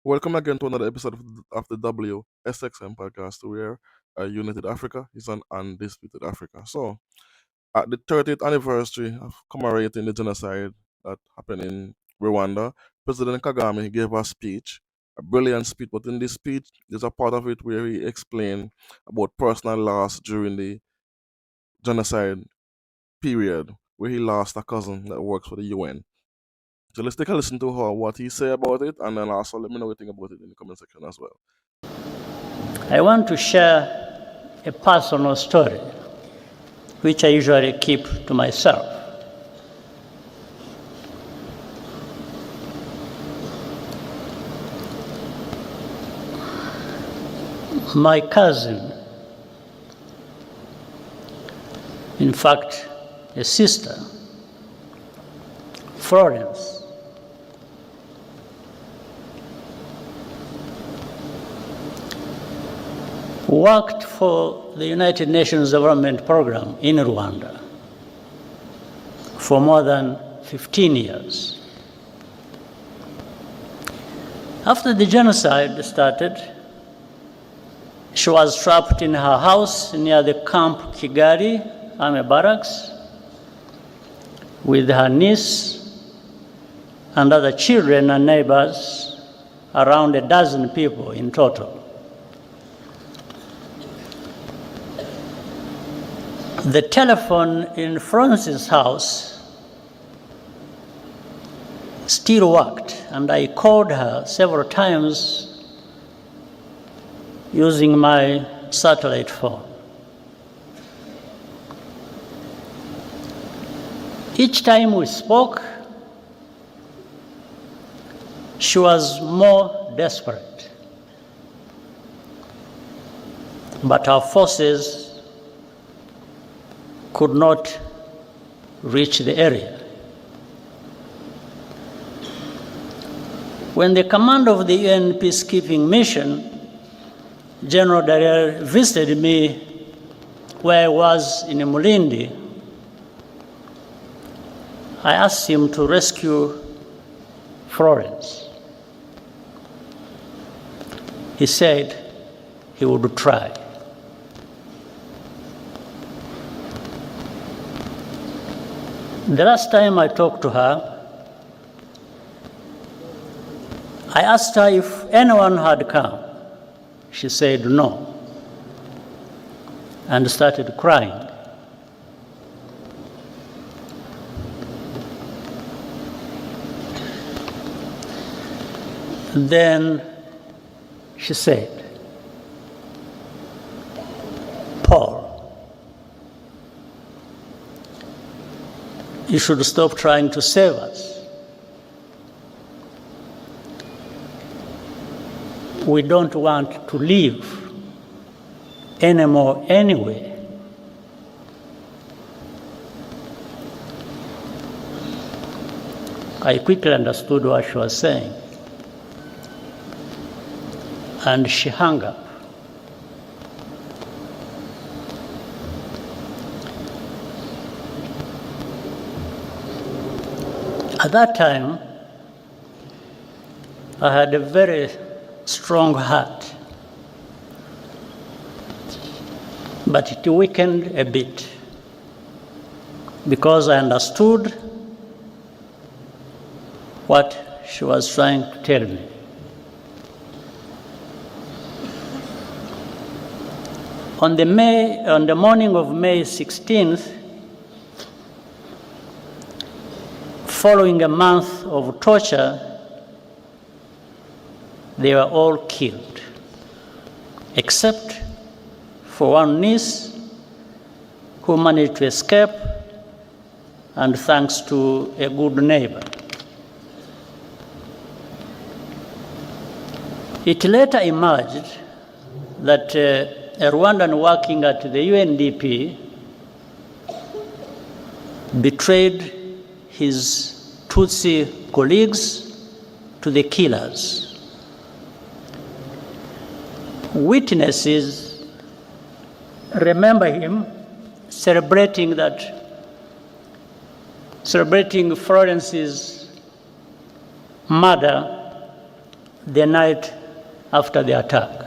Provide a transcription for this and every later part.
Welcome again to another episode of the WSXM podcast, where United Africa is an undisputed Africa. So, at the 30th anniversary of commemorating the genocide that happened in Rwanda, President Kagame gave a speech, a brilliant speech. But in this speech, there's a part of it where he explained about personal loss during the genocide period, where he lost a cousin that works for the UN. So let's take a listen to what he said about it, and then also let me know what you think about it in the comment section as well. I want to share a personal story, which I usually keep to myself. My cousin, in fact, a sister, Florence, worked for the United Nations Development Program in Rwanda for more than 15 years. After the genocide started, she was trapped in her house near the Camp Kigali Army Barracks with her niece and other children and neighbors, around a dozen people in total. The telephone in Francis' house still worked, and I called her several times using my satellite phone. Each time we spoke, she was more desperate, but our forces could not reach the area. When the commander of the UN peacekeeping mission, General Dallaire, visited me where I was in Mulindi, I asked him to rescue Florence. He said he would try. The last time I talked to her, I asked her if anyone had come. She said no, and started crying. Then she said, "Paul, you should stop trying to save us. We don't want to live anymore anyway." I quickly understood what she was saying, and she hung up. At that time, I had a very strong heart, but it weakened a bit because I understood what she was trying to tell me. On the morning of May 16th, following a month of torture, they were all killed, except for one niece who managed to escape, and thanks to a good neighbor. It later emerged that a Rwandan working at the UNDP betrayed his Tutsi colleagues to the killers. Witnesses remember him celebrating Florence's murder the night after the attack.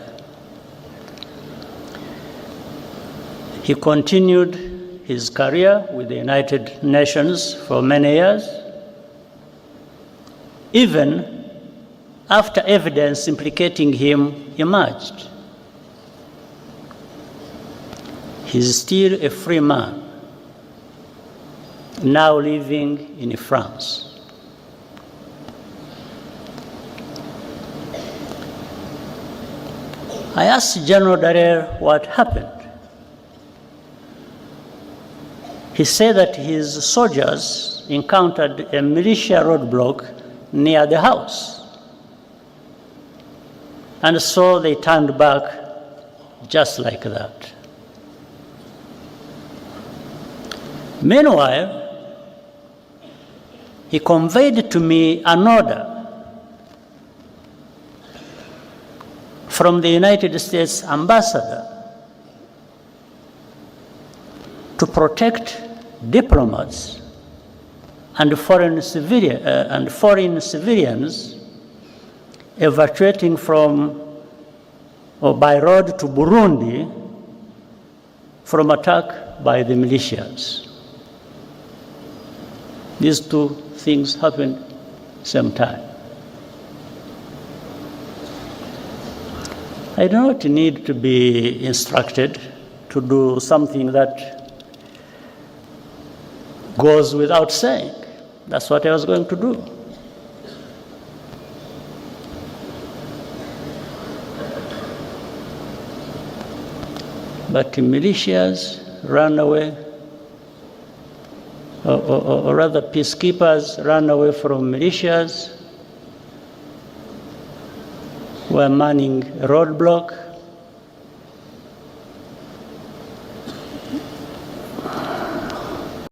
He continued his career with the United Nations for many years, even after evidence implicating him emerged. He's still a free man, now living in France. I asked General Dallaire what happened. He said that his soldiers encountered a militia roadblock near the house, and so they turned back just like that. Meanwhile, he conveyed to me an order from the United States ambassador to protect diplomats and foreign civilians evacuating from or by road to Burundi from attack by the militias. These two things happened same time. I do not need to be instructed to do something that goes without saying. That's what I was going to do. But the militias ran away, or rather peacekeepers ran away from militias, were manning a roadblock,